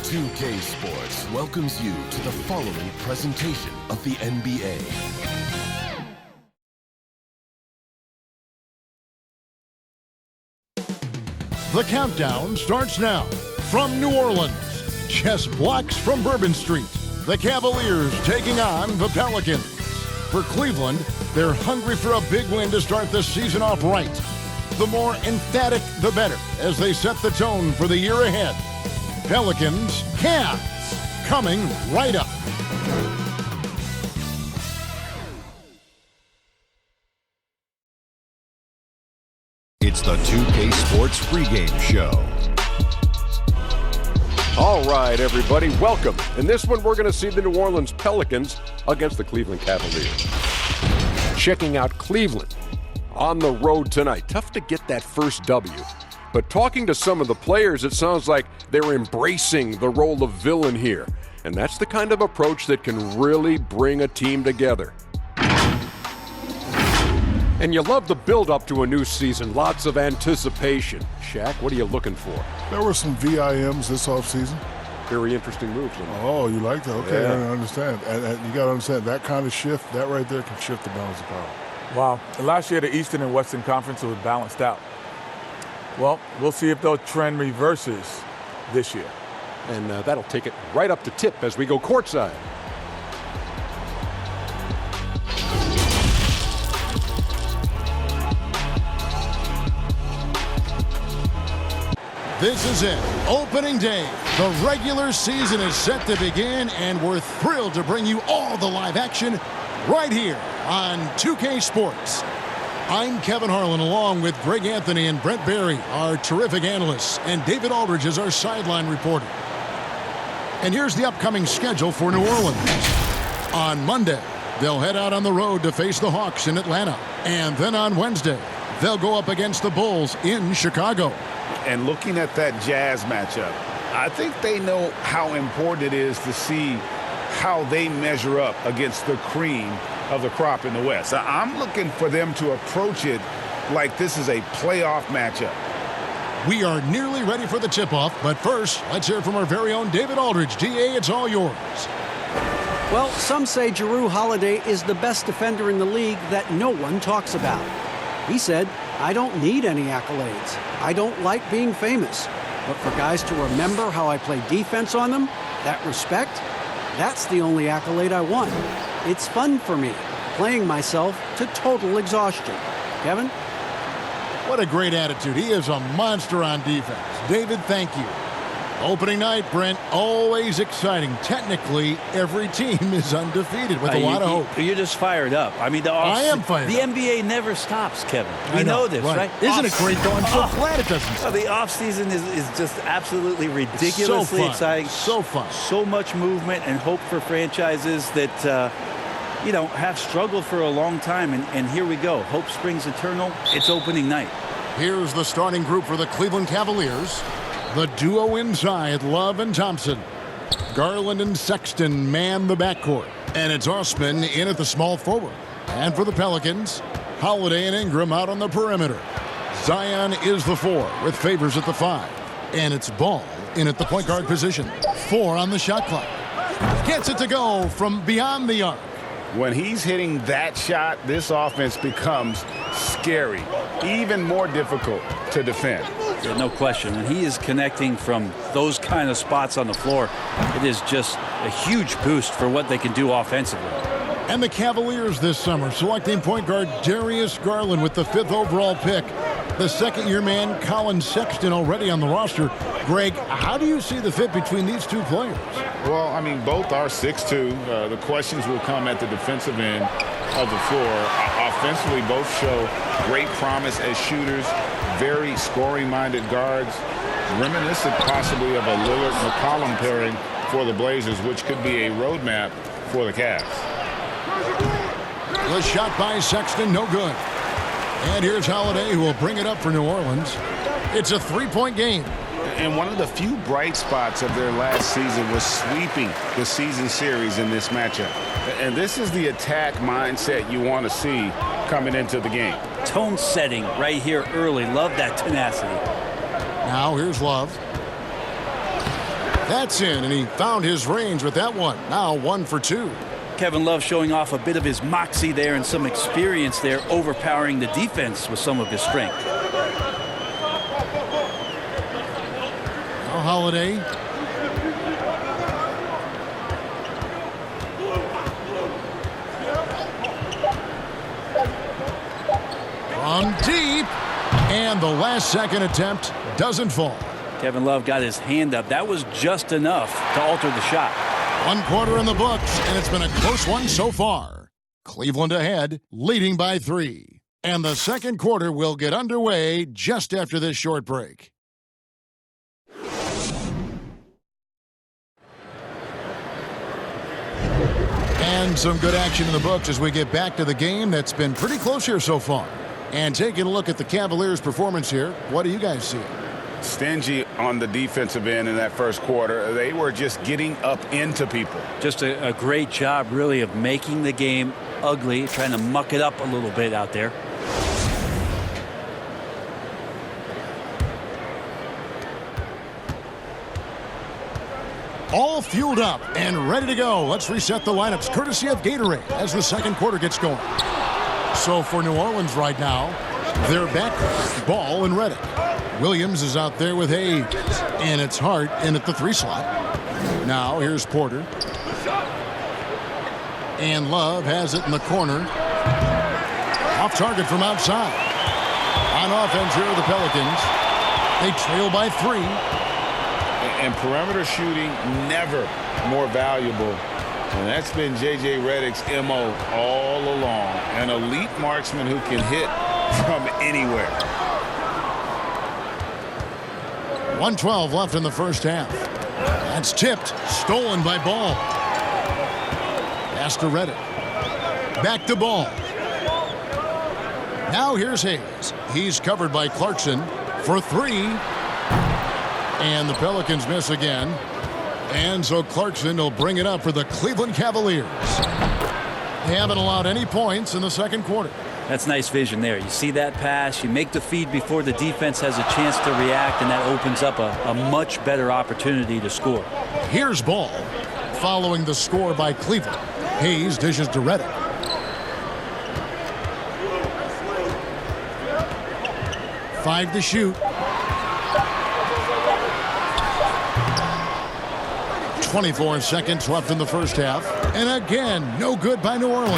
2K Sports welcomes you to the following presentation of the NBA. The countdown starts now. From New Orleans, chess blocks from Bourbon Street. The Cavaliers taking on the Pelicans. For Cleveland, they're hungry for a big win to start the season off right. The more emphatic, the better, as they set the tone for the year ahead. Pelicans, Cavs, coming right up. It's the 2K Sports Pregame Show. All right, everybody, welcome. In this one, we're going to see the New Orleans Pelicans against the Cleveland Cavaliers. Checking out Cleveland on the road tonight. Tough to get that first W. But talking to some of the players, it sounds like they're embracing the role of villain here. And that's the kind of approach that can really bring a team together. And you love the build-up to a new season. Lots of anticipation. Shaq, what are you looking for? There were some VIMs this offseason. Very interesting moves. Oh, you like that? Okay, Yeah. I understand. And you got to understand, that kind of shift, that right there can shift the balance of power. Wow. Last year, the Eastern and Western Conference was balanced out. Well, we'll see if the trend reverses this year. And that'll take it right up to tip as we go courtside. This is it, opening day. The regular season is set to begin, and we're thrilled to bring you all the live action right here on 2K Sports. I'm Kevin Harlan, along with Greg Anthony and Brent Barry, our terrific analysts, and David Aldridge is our sideline reporter. And here's the upcoming schedule for New Orleans. On Monday, they'll head out on the road to face the Hawks in Atlanta. And then on Wednesday, they'll go up against the Bulls in Chicago. And looking at that Jazz matchup, I think they know how important it is to see how they measure up against the cream of the crop in the West. I'm looking for them to approach it like this is a playoff matchup. We are nearly ready for the tip-off, but first, let's hear from our very own David Aldridge. DA, it's all yours. Well, some say Jrue Holiday is the best defender in the league that no one talks about. He said, I don't need any accolades. I don't like being famous. But for guys to remember how I play defense on them, that respect, that's the only accolade I want. It's fun for me, playing myself to total exhaustion. Kevin? What a great attitude. He is a monster on defense. David, thank you. Opening night, Brent, always exciting. Technically, every team is undefeated with a lot of hope. You're just fired up. I mean, I am fired The up. NBA never stops, Kevin. We know this, right? Isn't it great, though? I'm so glad it doesn't stop. The offseason is just absolutely ridiculously exciting. So fun. So much movement and hope for franchises that, have struggled for a long time. And here we go. Hope springs eternal. It's opening night. Here's the starting group for the Cleveland Cavaliers. The duo inside, Love and Thompson. Garland and Sexton man the backcourt. And it's Osman in at the small forward. And for the Pelicans, Holiday and Ingram out on the perimeter. Zion is the 4 with Favors at the 5. And it's Ball in at the point guard position. 4 on the shot clock. Gets it to go from beyond the arc. When he's hitting that shot, this offense becomes scary, even more difficult to defend. Yeah, no question. When he is connecting from those kind of spots on the floor, it is just a huge boost for what they can do offensively. And the Cavaliers this summer selecting point guard Darius Garland with the 5th overall pick. The second-year man, Colin Sexton, already on the roster. Greg, how do you see the fit between these two players? Well, I mean, both are 6'2". The questions will come at the defensive end of the floor. Offensively, both show great promise as shooters, very scoring-minded guards, reminiscent possibly of a Lillard-McCollum pairing for the Blazers, which could be a roadmap for the Cavs. The shot by Sexton, no good. And here's Holiday, who will bring it up for New Orleans. It's a 3-point game. And one of the few bright spots of their last season was sweeping the season series in this matchup. And this is the attack mindset you want to see coming into the game. Tone setting right here early. Love that tenacity. Now here's Love. That's in, and he found his range with that one. Now 1 for 2. Kevin Love showing off a bit of his moxie there and some experience there, overpowering the defense with some of his strength. Now Holiday. From deep. And the last second attempt doesn't fall. Kevin Love got his hand up. That was just enough to alter the shot. 1 quarter in the books, and it's been a close one so far. Cleveland ahead, leading by 3. And the second quarter will get underway just after this short break. And some good action in the books as we get back to the game that's been pretty close here so far. And taking a look at the Cavaliers' performance here, what do you guys see? Stingy on the defensive end in that first quarter. They were just getting up into people. Just a great job, really, of making the game ugly, trying to muck it up a little bit out there. All fueled up and ready to go. Let's reset the lineups courtesy of Gatorade as the second quarter gets going. So for New Orleans right now, they're back, Ball and Redick. Williams is out there with Hayes, and it's Hart in at the 3 slot. Now here's Porter. And Love has it in the corner. Off target from outside. On offense here are the Pelicans. They trail by 3. And perimeter shooting never more valuable. And that's been J.J. Redick's M.O. all along. An elite marksman who can hit from anywhere. 1:12 left in the first half. That's tipped. Stolen by Ball. Pass to Redick. Back to Ball. Now here's Hayes. He's covered by Clarkson for 3. And the Pelicans miss again. And so Clarkson will bring it up for the Cleveland Cavaliers. They haven't allowed any points in the second quarter. That's nice vision there. You see that pass, you make the feed before the defense has a chance to react, and that opens up a much better opportunity to score. Here's Ball, following the score by Cleveland. Hayes dishes to Redick. Five to shoot. 24 seconds left in the first half. And again, no good by New Orleans.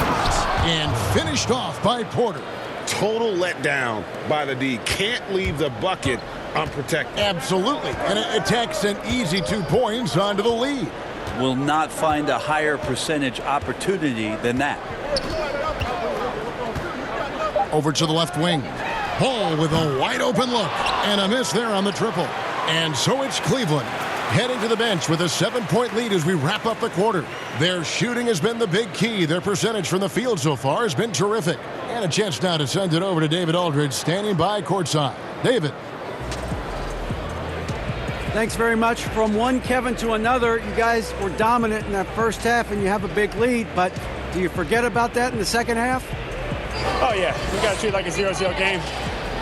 And finished off by Porter. Total letdown by the D. Can't leave the bucket unprotected. Absolutely. And it takes an easy 2 points onto the lead. Will not find a higher percentage opportunity than that. Over to the left wing. Ball with a wide open look. And a miss there on the triple. And so it's Cleveland heading to the bench with a 7-point lead as we wrap up the quarter. Their shooting has been the big key. Their percentage from the field so far has been terrific. And a chance now to send it over to David Aldridge, standing by courtside. David. Thanks very much. From one Kevin to another, you guys were dominant in that first half and you have a big lead, but do you forget about that in the second half? Oh yeah, we got to treat it like a 0-0 game.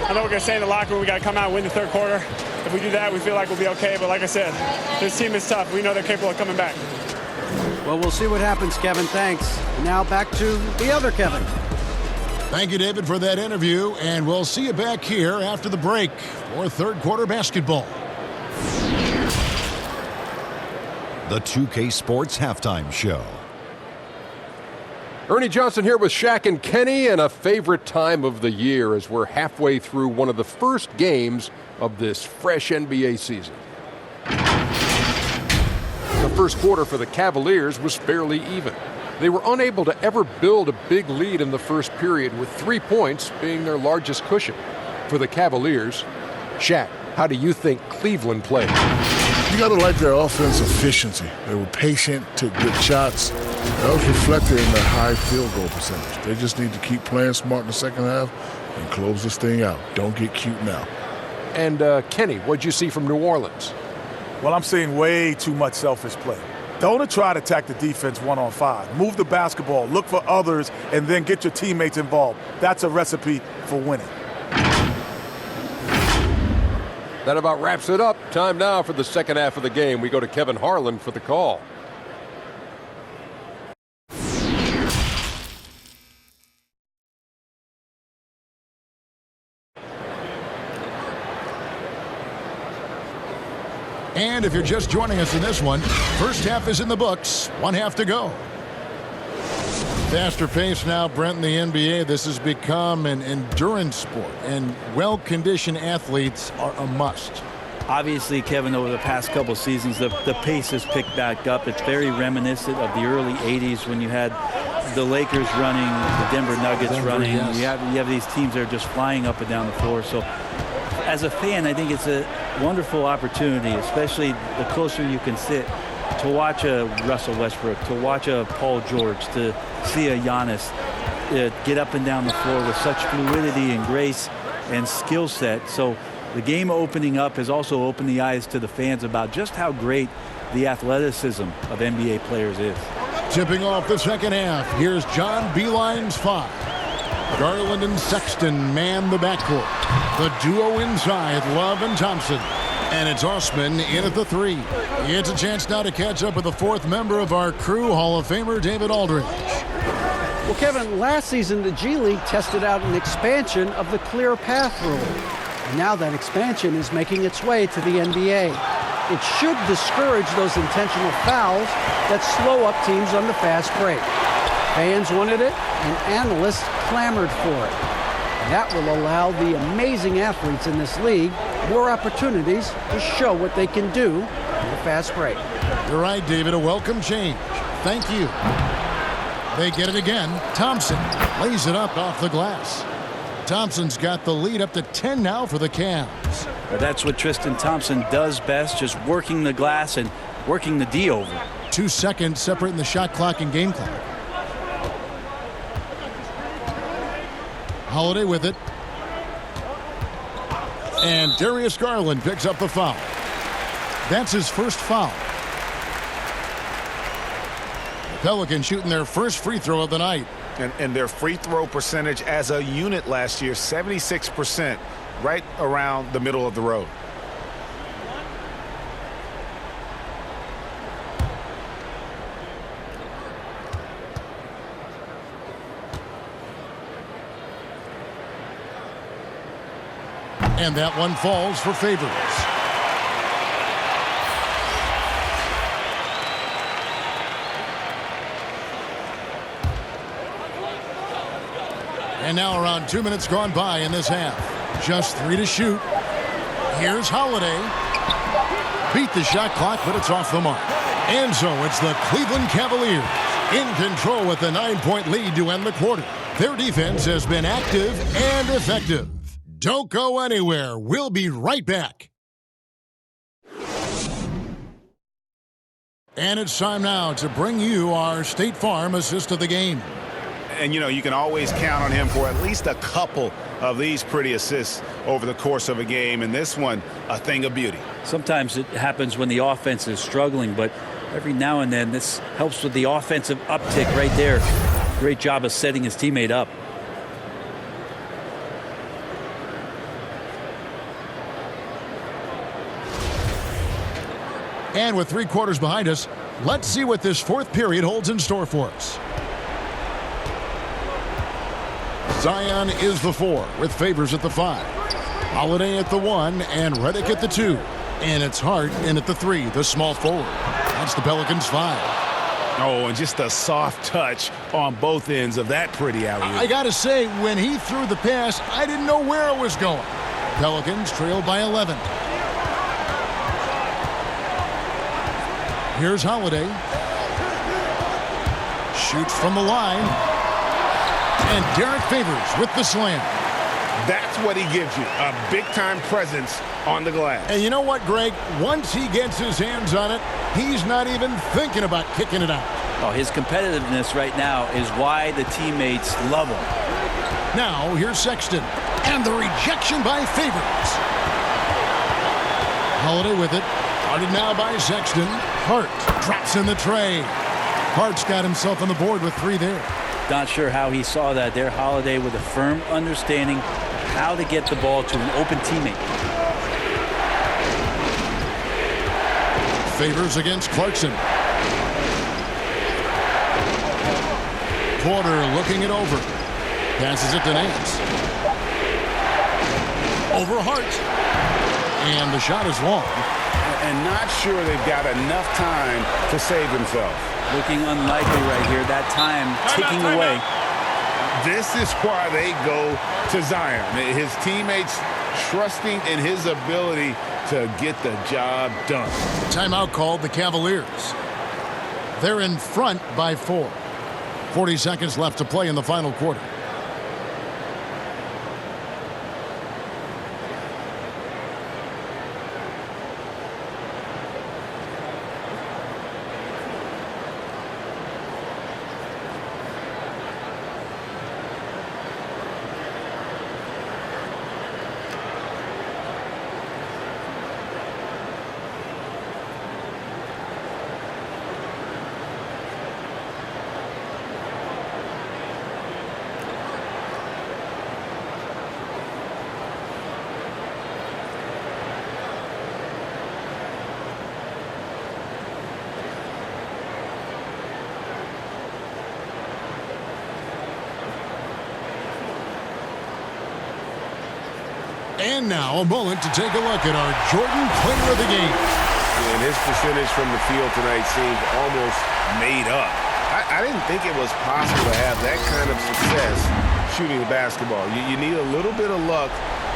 I know we're going to stay in the locker room. We got to come out and win the third quarter. If we do that, we feel like we'll be okay. But like I said, this team is tough. We know they're capable of coming back. Well, we'll see what happens, Kevin. Thanks. Now back to the other Kevin. Thank you, David, for that interview. And we'll see you back here after the break for third quarter basketball. The 2K Sports Halftime Show. Ernie Johnson here with Shaq and Kenny, and a favorite time of the year as we're halfway through one of the first games of this fresh NBA season. The first quarter for the Cavaliers was fairly even. They were unable to ever build a big lead in the first period, with 3 points being their largest cushion. For the Cavaliers, Shaq, how do you think Cleveland played? You got to like their offense efficiency. They were patient, took good shots. That was reflected in their high field goal percentage. They just need to keep playing smart in the second half and close this thing out. Don't get cute now. And Kenny, what'd you see from New Orleans? Well, I'm seeing way too much selfish play. Don't try to attack the defense 1-on-5. Move the basketball, look for others, and then get your teammates involved. That's a recipe for winning. That about wraps it up. Time now for the second half of the game. We go to Kevin Harlan for the call. And if you're just joining us in this one, first half is in the books. One half to go. Faster pace now, Brent, in the NBA. This has become an endurance sport, and well-conditioned athletes are a must. Obviously, Kevin, over the past couple seasons, the pace has picked back up. It's very reminiscent of the early 80s when you had the Lakers running, the Denver Nuggets running. Yes. You have these teams that are just flying up and down the floor. So as a fan, I think it's a wonderful opportunity, especially the closer you can sit, to watch a Russell Westbrook, to watch a Paul George, to see a Giannis get up and down the floor with such fluidity and grace and skill set. So the game opening up has also opened the eyes to the fans about just how great the athleticism of NBA players is. Tipping off the second half, here's John Beilein's 5. Garland and Sexton man the backcourt. The duo inside, Love and Thompson. And it's Osman in at the 3. It's a chance now to catch up with the fourth member of our crew, Hall of Famer David Aldridge. Well, Kevin, last season the G League tested out an expansion of the clear path rule. And now that expansion is making its way to the NBA. It should discourage those intentional fouls that slow up teams on the fast break. Fans wanted it, and analysts clamored for it. And that will allow the amazing athletes in this league more opportunities to show what they can do in the fast break. You're right, David. A welcome change. Thank you. They get it again. Thompson lays it up off the glass. Thompson's got the lead up to 10 now for the Cavs. But that's what Tristan Thompson does best, just working the glass and working the D over. 2 seconds separating the shot clock and game clock. Holiday with it. And Darius Garland picks up the foul. That's his first foul. The Pelicans shooting their first free throw of the night. And their free throw percentage as a unit last year, 76%, right around the middle of the road. And that one falls for Favors. And now around 2 minutes gone by in this half. Just 3 to shoot. Here's Holiday. Beat the shot clock, but it's off the mark. And so it's the Cleveland Cavaliers in control with a 9-point lead to end the quarter. Their defense has been active and effective. Don't go anywhere. We'll be right back. And it's time now to bring you our State Farm assist of the game. And, you know, you can always count on him for at least a couple of these pretty assists over the course of a game. And this one, a thing of beauty. Sometimes it happens when the offense is struggling, but every now and then this helps with the offensive uptick right there. Great job of setting his teammate up. And with 3 quarters behind us, let's see what this fourth period holds in store for us. Zion is the 4 with Favors at the 5. Holiday at the 1 and Redick at the 2. And it's Hart in at the 3, the small forward. That's the Pelicans 5. Oh, and just a soft touch on both ends of that pretty alley-oop. I gotta say, when he threw the pass, I didn't know where it was going. Pelicans trailed by 11. Here's Holiday. Shoots from the line. And Derek Favors with the slam. That's what he gives you, a big-time presence on the glass. And you know what, Greg? Once he gets his hands on it, he's not even thinking about kicking it out. Oh, his competitiveness right now is why the teammates love him. Now, here's Sexton. And the rejection by Favors. Holiday with it. Guarded now by Sexton. Hart drops in the tray. Hart's got himself on the board with 3 there. Not sure how he saw that there. Holiday with a firm understanding of how to get the ball to an open teammate. Favors against Clarkson. Porter looking it over. Passes it to Nance. Over Hart. And the shot is long. And not sure they've got enough time to save themselves. Looking unlikely right here. That time ticking away. This is why they go to Zion. His teammates trusting in his ability to get the job done. Timeout called the Cavaliers. They're in front by 4. 40 seconds left to play in the final quarter. And now a moment to take a look at our Jordan Player of the Game. And his percentage from the field tonight seemed almost made up. I didn't think it was possible to have that kind of success shooting the basketball. You need a little bit of luck,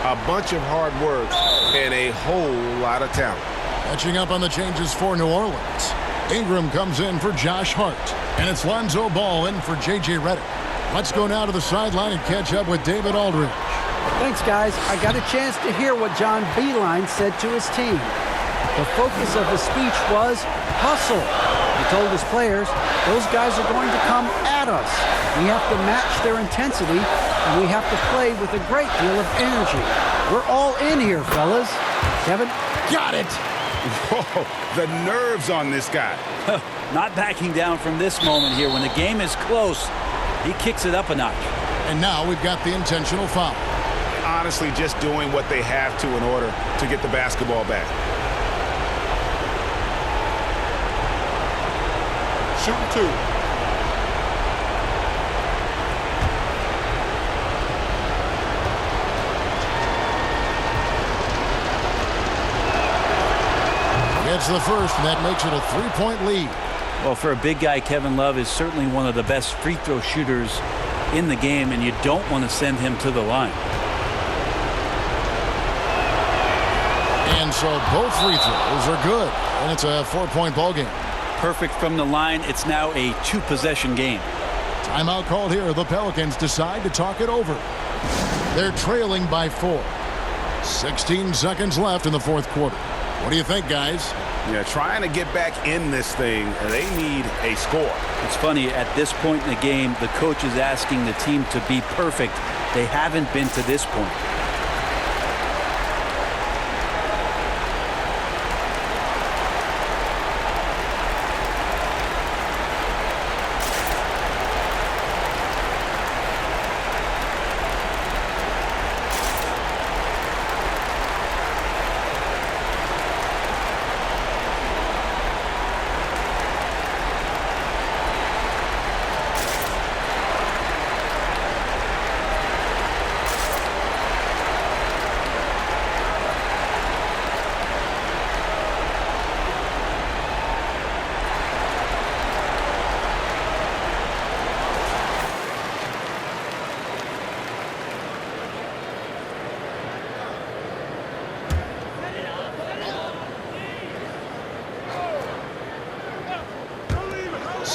a bunch of hard work, and a whole lot of talent. Catching up on the changes for New Orleans. Ingram comes in for Josh Hart. And it's Lonzo Ball in for J.J. Redick. Let's go now to the sideline and catch up with David Aldridge. Thanks, guys. I got a chance to hear what John Beilein said to his team. The focus of his speech was hustle. He told his players, those guys are going to come at us. We have to match their intensity, and we have to play with a great deal of energy. We're all in here, fellas. Kevin? Got it! Whoa, the nerves on this guy. Not backing down from this moment here. When the game is close, he kicks it up a notch. And now we've got the intentional foul. Honestly, just doing what they have to in order to get the basketball back. Shooting 2. Gets the first, and that makes it a 3-point lead. Well, for a big guy, Kevin Love is certainly one of the best free throw shooters in the game, and you don't want to send him to the line. And so both free throws are good, and it's a 4-point ball game. Perfect from the line. It's now a 2-possession game. Timeout called here. The Pelicans decide to talk it over. They're trailing by 4. 16 seconds left in the fourth quarter. What do you think, guys? Yeah, trying to get back in this thing, they need a score. It's funny, at this point in the game, the coach is asking the team to be perfect. They haven't been to this point.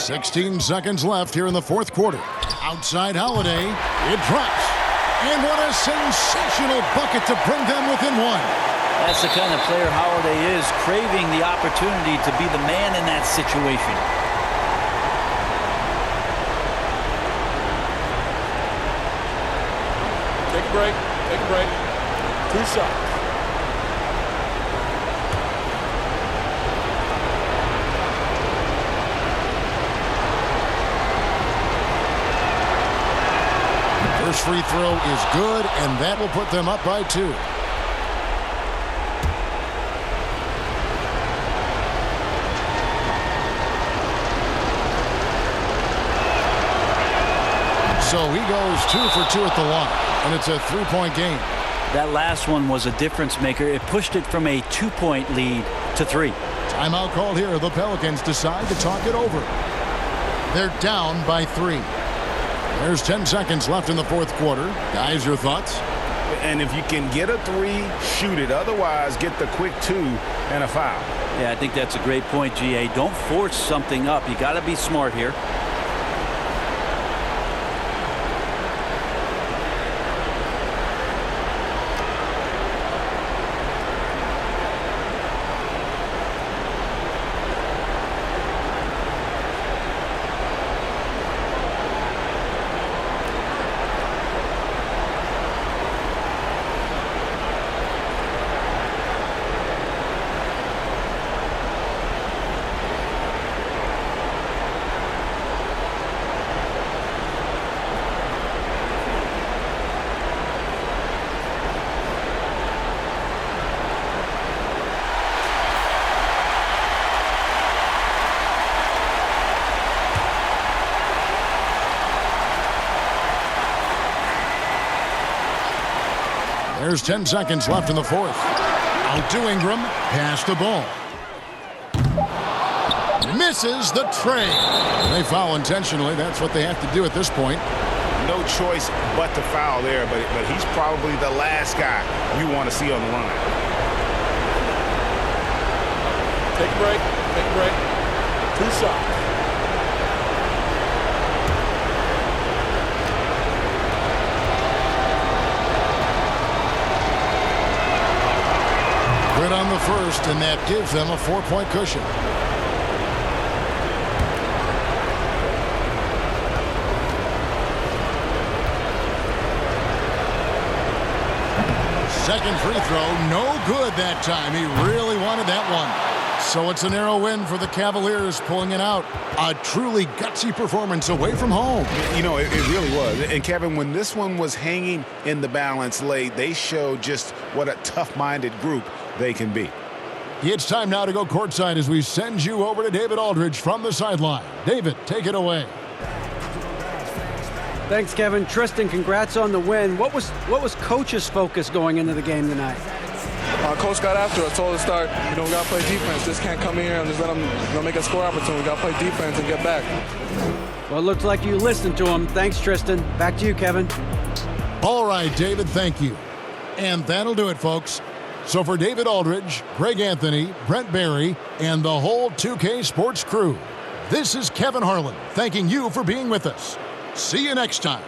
.16 seconds left here in the fourth quarter. Outside Holiday. It drops. And what a sensational bucket to bring them within 1. That's the kind of player Holiday is, craving the opportunity to be the man in that situation. Take a break. Take a break. 2 shots. First free throw is good, and that will put them up by 2. So he goes 2 for 2 at the line, and it's a 3-point game. That last one was a difference maker. It pushed it from a 2-point lead to 3. Timeout called here. The Pelicans decide to talk it over. They're down by 3. There's 10 seconds left in the fourth quarter. Guys, your thoughts? And if you can get a 3, shoot it. Otherwise, get the quick 2 and a foul. Yeah, I think that's a great point, GA. Don't force something up. You got to be smart here. There's 10 seconds left in the fourth. Out to Ingram. Pass the ball. Misses the tray. They foul intentionally. That's what they have to do at this point. No choice but to foul there, but he's probably the last guy you want to see on the line. Take a break. Take a break. 2 shots. Good on the first, and that gives them a 4-point cushion. Second free throw, no good that time. He really wanted that one. So it's a narrow win for the Cavaliers, pulling it out. A truly gutsy performance away from home. You know, it really was. And Kevin, when this one was hanging in the balance late, they showed just what a tough-minded group they can be. It's time now to go courtside as we send you over to David Aldridge from the sideline. David, take it away. Thanks, Kevin. Tristan, congrats on the win. What was Coach's focus going into the game tonight? Coach got after us, told us to start, we got to play defense. Just can't come in here and just let them make a score opportunity. We got to play defense and get back. Well, it looks like you listened to him. Thanks, Tristan. Back to you, Kevin. All right, David, thank you. And that'll do it, folks. So for David Aldridge, Greg Anthony, Brent Barry, and the whole 2K Sports crew, this is Kevin Harlan thanking you for being with us. See you next time.